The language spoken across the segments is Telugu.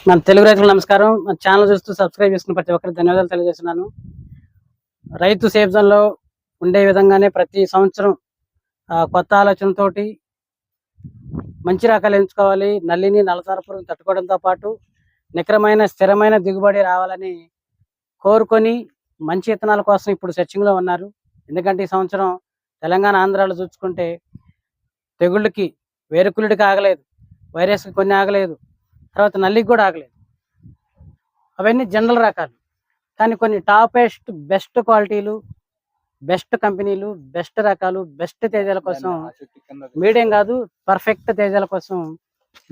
మన తెలుగు రైతులకు నమస్కారం. మన ఛానల్ చూస్తూ సబ్స్క్రైబ్ చేసుకున్న ప్రతి ఒక్కరికి ధన్యవాదాలు తెలియజేస్తున్నాను. రైతు సేఫ్ జోన్ లో ఉండే విధంగానే ప్రతి సంవత్సరం కొత్త ఆలోచనతోటి మంచి రకాలు ఎంచుకోవాలి, నల్లిని నల్లతార పురుగుని తట్టుకోవడంతో పాటు నికరమైన స్థిరమైన దిగుబడి రావాలని కోరుకొని మంచి విత్తనాల కోసం ఇప్పుడు సెర్చింగ్ లో ఉన్నారు. ఎందుకంటే ఈ సంవత్సరం తెలంగాణ ఆంధ్రాలో చూసుకుంటే తెగుళ్ళకి వేరుకుళ్ళుడికి ఆగలేదు, వైరస్కి కొన్ని ఆగలేదు, తర్వాత నల్లికి కూడా ఆగలేదు. అవన్నీ జనరల్ రకాలు, కానీ కొన్ని టాపెస్ట్ బెస్ట్ క్వాలిటీలు, బెస్ట్ కంపెనీలు, బెస్ట్ రకాలు, బెస్ట్ తేజాల కోసం, మీడియం కాదు పర్ఫెక్ట్ తేజాల కోసం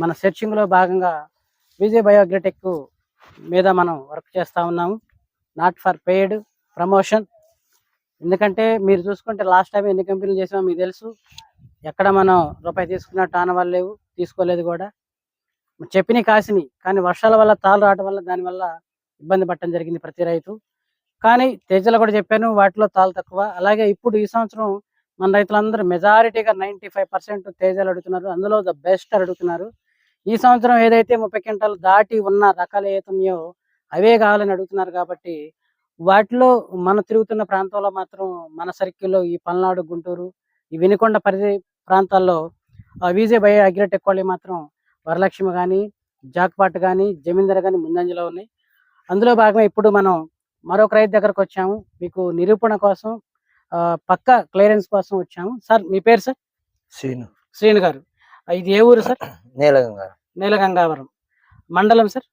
మన సెర్చింగ్ లో భాగంగా విజయ్ బయో అగ్రిటెక్ మీద మనం వర్క్ చేస్తూ ఉన్నాము. Not for paid promotion. ఎందుకంటే మీరు చూసుకుంటే లాస్ట్ టైం ఎన్ని కంపెనీలు చేసామో మీకు తెలుసు. ఎక్కడ మనం రూపాయి తీసుకున్నట్టు ఆనవాళ్ళు లేవు, తీసుకోలేదు కూడా. చెప్పిన కాసిని, కానీ వర్షాల వల్ల తాళ్ళు రావడం వల్ల దానివల్ల ఇబ్బంది పడటం జరిగింది ప్రతి రైతు. కానీ తేజలు కూడా చెప్పాను, వాటిలో తాళ్ళు తక్కువ. అలాగే ఇప్పుడు ఈ సంవత్సరం మన రైతులందరూ మెజారిటీగా 95% తేజాలు అడుగుతున్నారు, అందులో ద బెస్ట్ అడుగుతున్నారు. ఈ సంవత్సరం ఏదైతే 30 క్వింటాలు దాటి ఉన్న రకాలు ఏతున్నాయో అవే కావాలని అడుగుతున్నారు. కాబట్టి వాటిలో మనం తిరుగుతున్న ప్రాంతంలో మాత్రం మన సర్కిల్లో ఈ పల్నాడు, గుంటూరు, ఈ వినుకొండ పరిధి ప్రాంతాల్లో విజయ్ బయో అగ్రిటెక్ వాళ్ళు మాత్రం వరలక్ష్మి కానీ, జాక్పాట్ కానీ, జమీందర్ కానీ ముందంజలో ఉన్నాయి. అందులో భాగంగా ఇప్పుడు మనం మరొక రైతు దగ్గరకు వచ్చాము. మీకు నిరూపణ కోసం, పక్క క్లియరెన్స్ కోసం వచ్చాము. సార్ మీ పేరు? సార్ శ్రీను గారు. ఇది ఏ ఊరు సార్? నీలగంగావరం మండలం సార్?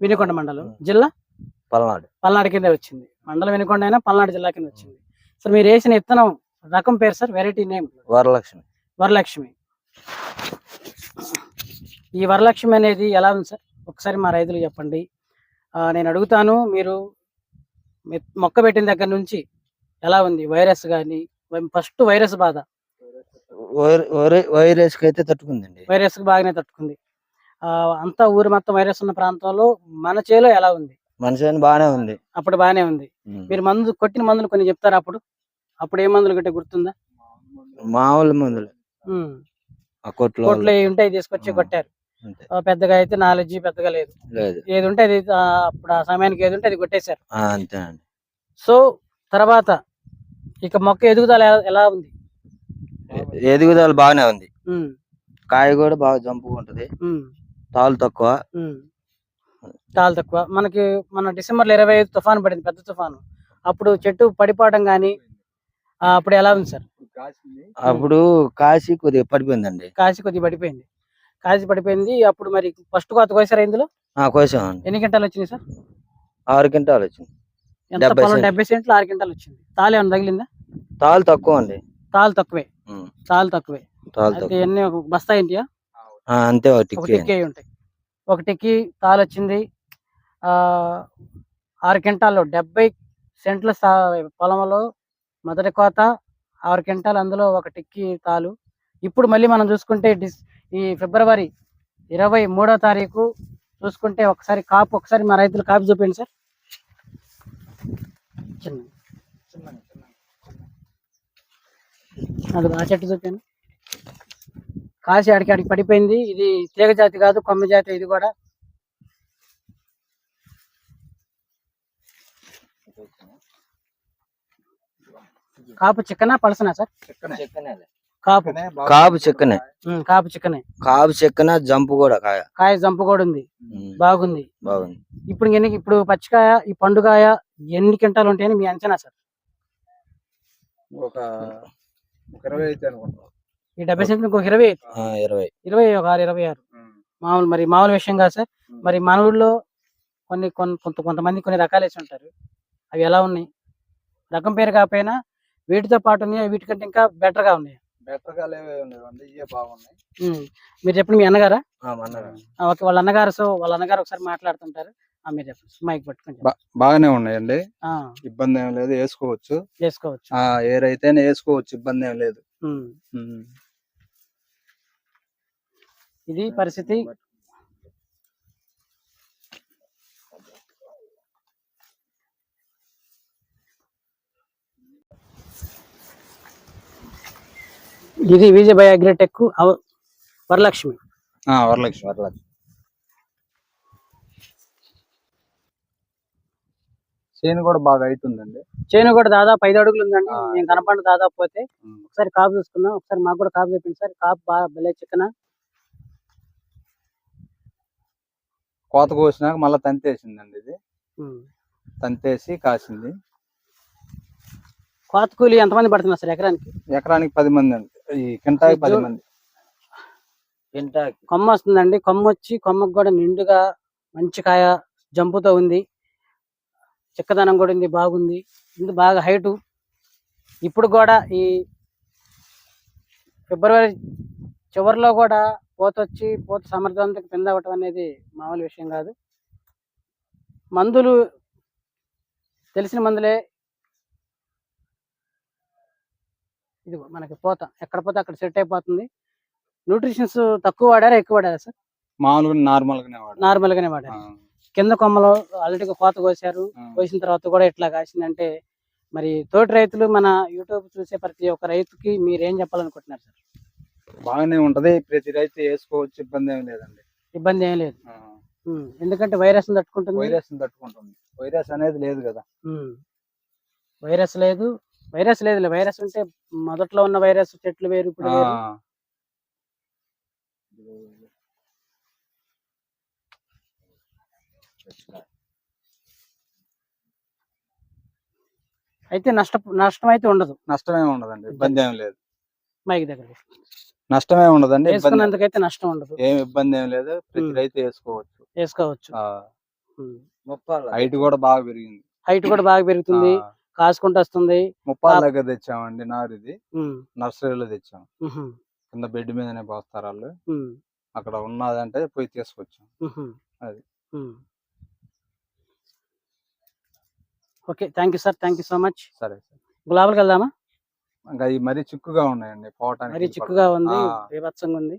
వినుకొండ మండలం, జిల్లా పల్నాడు కింద వచ్చింది. మండలం వినుకొండ అయినా పల్నాడు జిల్లా కింద వచ్చింది. సార్ మీరు వేసిన విత్తనం రకం పేరు సార్? Variety name? వరలక్ష్మి. ఈ వరలక్ష్మి అనేది ఎలా ఉంది సార్? ఒకసారి మా రైతులు చెప్పండి. నేను అడుగుతాను, మీరు మొక్క పెట్టిన దగ్గర నుంచి ఎలా ఉంది? వైరస్ కానీ, ఫస్ట్ వైరస్ బాధ? వైరస్ కి అయితే తట్టుకుందండి. వైరస్ కి బాగానే తట్టుకుంది. అంతా ఊరు మొత్తం వైరస్ ఉన్న ప్రాంతంలో మన చేలో ఎలా ఉంది? మన చేను బాగానే ఉంది. అప్పుడు బాగానే ఉంది. మీరు మందు కొట్టిన మందులు కొన్ని చెప్తారా? అప్పుడు ఏ మందులు కొట్టే గుర్తుందా? మామూలు మందులు కొట్లో ఉంటాయి, తీసుకొచ్చి కొట్టారు. పెద్దగా అయితే నాలెడ్జి పెద్దగా లేదు, ఏది ఉంటే అది అప్పుడు ఆ సమయానికి ఏది ఉంటే అది కొట్టేశారు. అంతే అండి. సో తర్వాత ఇక మొక్క ఎదుగుదల ఎలా ఉంది? ఎదుగుదల బాగానే ఉంది. కాయ కూడా బాగా జంపుగా ఉంటది. తాళ్ళు తక్కువ. మనకి మన డిసెంబర్లో 25 తుఫాను పడింది, పెద్ద తుఫాను. అప్పుడు చెట్టు పడిపోవడం కానీ అప్పుడు ఎలా ఉంది సార్? అప్పుడు కాసి కొద్దిగా పడిపోయిందండి. కాసి పడిపోయింది. అప్పుడు మరి ఫస్ట్ కోత కోసారా ఇందులో? కోసాం. ఎన్ని క్వింటాలు వచ్చింది సార్? 6 క్వింటాలు వచ్చింది. 70 సెంట్లు 6 క్వింటాలు వచ్చింది. తాళి ఏమన్నా తగిలిందా? తాళ్ళు తక్కువ అండి. తాళ్ళు తక్కువే. ఎన్ని బస్తా ఏంటియా? అంతే. ఒక టిక్కి ఉంటాయి. ఒక టిక్కి తాళ్ళు వచ్చింది. 6 క్వింటాల్లో 70 సెంట్ల పొలంలో మొదటి కోత 6 క్వింటాలు, అందులో ఒక టిక్కి తాలు. ఇప్పుడు మళ్ళీ మనం చూసుకుంటే ఈ ఫిబ్రవరి 23వ తారీఖు చూసుకుంటే ఒకసారి కాపు, ఒకసారి మా రైతులు కాపు చూపించండి సార్. అది ఆ చెట్టు చూపాను. కాసి అడికి పడిపోయింది. ఇది తీగ జాతి కాదు, కొమ్మ జాతి. ఇది కూడా కాపు చిక్కనా పలసనా సార్? కాపు చిక్కనే. జంపు కూడా, కాయ జంపు కూడా ఉంది. బాగుంది. ఇప్పుడు పచ్చికాయ, ఈ పండుగాయ ఎన్ని క్వింటాలు ఉంటాయని మీ అంచనా సార్? ఒక 20 అయితే అనుకుంటా. ఈ 70 సెంట్లు ఇంకొక 20, ఒక 26 మామూలు. మరి మామూలు విషయం కాదు సార్. మరి మన ఊళ్ళో కొంతమంది కొన్ని రకాలు వేసి ఉంటారు. అవి ఎలా ఉన్నాయి? రకం పేరు కాకపోయినా వీటితో పాటు ఉన్నాయి, వీటికంటే ఇంకా బెటర్ గా ఉన్నాయి. మీరు చెప్పండి. మీ అన్నగారా? ఓకే, వాళ్ళ అన్నగారు. సో వాళ్ళ అన్నగారు ఒకసారి మాట్లాడుతుంటారు. మీరు చెప్పండి, మైక్ పట్టుకొని. బాగానే ఉన్నాయండి, ఇబ్బంది ఏం లేదు. వేసుకోవచ్చు. ఏ రైతైనా వేసుకోవచ్చు, ఇబ్బంది ఏం లేదు. ఇది పరిస్థితి. ఇది విజయ్ బయో అగ్రిటెక్ వరలక్ష్మి. చేను కూడా బాగా అవుతుందండి. చేను కూడా దాదాపు 5 అడుగులు ఉందండి. ఆ. నేను కనపడిన దాదాపు పోతే ఒకసారి కాపు చూసుకుందాం. ఒకసారి మాకు కూడా కాపు చెప్పింది సార్. కాపు బాగా భలే చిక్కన. కోత కోసినాక మళ్ళీ తంతేసిందండి. ఇది ఉమ్. తంతేసి కాసింది. కోత కూలి ఎంతమంది పడుతున్నారు సార్ ఎకరానికి? ఎకరానికి 10 మంది అండి. ఈ కింటాకి 10 మంది. కొమ్మ వస్తుందండి. కొమ్మ వచ్చి కొమ్మకు కూడా నిండుగా మంచి కాయ జంపుతో ఉంది. చిక్కదనం కూడా ఉంది, బాగుంది. ఇది బాగా హైటు. ఇప్పుడు కూడా ఈ ఫిబ్రవరి చివరిలో కూడా పూత సమర్థవంతంగా కింద అవ్వటం అనేది మామూలు విషయం కాదు. మందులు తెలిసిన మందులే. ఇది మనకి పూత ఎక్కడ పోతే అక్కడ సెట్ అయిపోతుంది. న్యూట్రిషన్స్ తక్కువ వాడారా ఎక్కువ వాడారా సార్? మామూలుగా నార్మల్ గానే వాడారు. కింద కొమ్మలో ఆల్రెడీ కోత కోసారు. కోసిన తర్వాత కూడా ఇట్లా కాసిందంటే మరి తోటి రైతులు మన యూట్యూబ్ చూసే ప్రతి ఒక్క రైతుకి మీరు ఏం చెప్పాలనుకుంటున్నారు సార్? బాగానే ఉంటది. ప్రతి రైతు వేసుకోవచ్చు, ఇబ్బంది ఏం లేదండి. ఇబ్బంది ఏం లేదు. ఎందుకంటే వైరస్ తట్టుకుంటుంది. వైరస్ అనేది లేదు కదా. వైరస్ లేదు. వైరస్ ఉంటే మొదట్లో ఉన్న వైరస్ చెట్లు వేరు, ఇప్పుడు వేరు. అయితే నష్టం అయితే ఉండదు. నష్టమే ఉండదండి, ఇబ్బంది ఏం లేదు. మైక్ దగ్గర నష్టమే ఉండదండి. వేసుకున్నందుకైతే నష్టం ఉండదు, ఏం ఇబ్బంది ఏం లేదు. ప్రతి రైతు వేసుకోవచ్చు. హైట్ కూడా బాగా పెరుగుతుంది. కాసుకుంటూ వస్తుంది. 30 దగ్గర తెచ్చామండి నారు. ఇది నర్సరీలో తెచ్చాం. కింద బెడ్ మీదనే పోస్తారు వాళ్ళు. అక్కడ ఉన్నదంటే పోయి తీసుకొచ్చాం. అది okay. Thank you sir. Thank you so much. సరే సార్. గులాబీకి వెళ్దామా? ఇంకా ఇవి మరీ చిక్కుగా ఉన్నాయండి. పోవటానికి మరీ చిక్కుగా ఉంది, బీభత్సంగా ఉంది.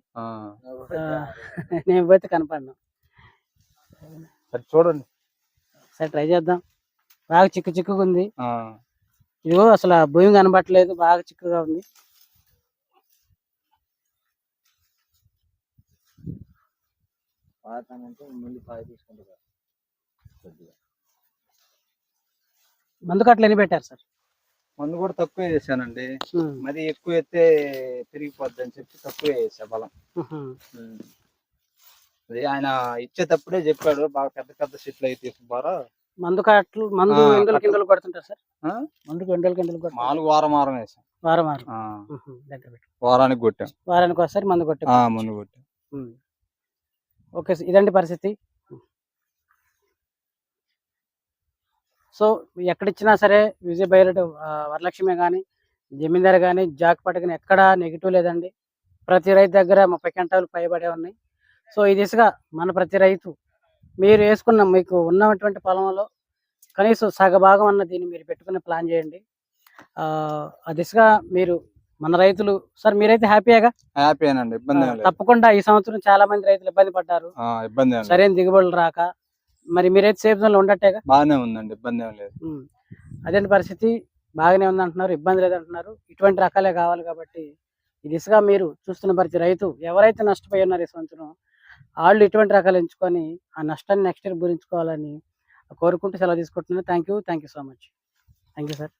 నేను పోతే కనపడినా. సరే చూడండి, సరే ట్రై చేద్దాం. బాగా చిక్కుగా ఉంది. ఇదిగో అసలు భూమి కనబట్టలేదు, బాగా చిక్కుగా ఉంది. మందు కట్టలు ఎన్ని పెట్టారు సార్? మందు కూడా తక్కువ వేసానండి. మరి ఎక్కువ ఎత్తే తిరిగిపోద్ది అని చెప్పి తక్కువ వేసా బలం. అది ఆయన ఇచ్చేటప్పుడే చెప్పాడు, బాగా పెద్ద పెద్ద చెట్లు అయితే తీసుకుపోరా. మందు ఎండల కిందలు కొడుతుంటారు సార్? మందుకు ఎండల కిందలు కొట్టారు. నాలుగు వారం వేసాం. వారానికి కొట్టాం. వారానికి ఒకసారి మందు కొట్టాం. ఓకే, ఇదండి పరిస్థితి. సో ఎక్కడిచ్చినా సరే విజయ్ బైరెడ్డి వరలక్ష్మి కానీ, జమీందార్ కానీ, జాక్పాట్ కానీ ఎక్కడా నెగిటివ్ లేదండి. ప్రతి రైతు దగ్గర 30 క్వింటాలు పైబడే ఉన్నాయి. సో ఈ దిశగా మన ప్రతి రైతు మీరు మీకు ఉన్నటువంటి పొలంలో కనీసం సగభాగం అన్న దీన్ని మీరు పెట్టుకుని ప్లాన్ చేయండి. ఆ దిశగా మీరు మన రైతులు సార్, మీరైతే హ్యాపీగా? హ్యాపీనండి, ఇబ్బంది తప్పకుండా. ఈ సంవత్సరం చాలా మంది రైతులు ఇబ్బంది పడ్డారు, సరైన దిగుబడులు రాక. మరి మీరైతే సేఫ్ జోన్ లో ఉండట్టేగా? బాగానే ఉందండి, ఇబ్బంది ఏం లేదు. అదే పరిస్థితి. బాగానే ఉంది అంటున్నారు, ఇబ్బంది లేదంటున్నారు. ఇటువంటి రకాలే కావాలి కాబట్టి ఈ దిశగా మీరు చూస్తున్న ప్రతి రైతు ఎవరైతే నష్టపోయి ఉన్నారు ఈ సంవత్సరం, వాళ్ళు ఇటువంటి రకాలు ఎంచుకొని ఆ నష్టాన్ని నెక్స్ట్ ఇయర్ గురించుకోవాలని కోరుకుంటూ సెలవు తీసుకుంటున్నాను. Thank you so much. Thank you sir.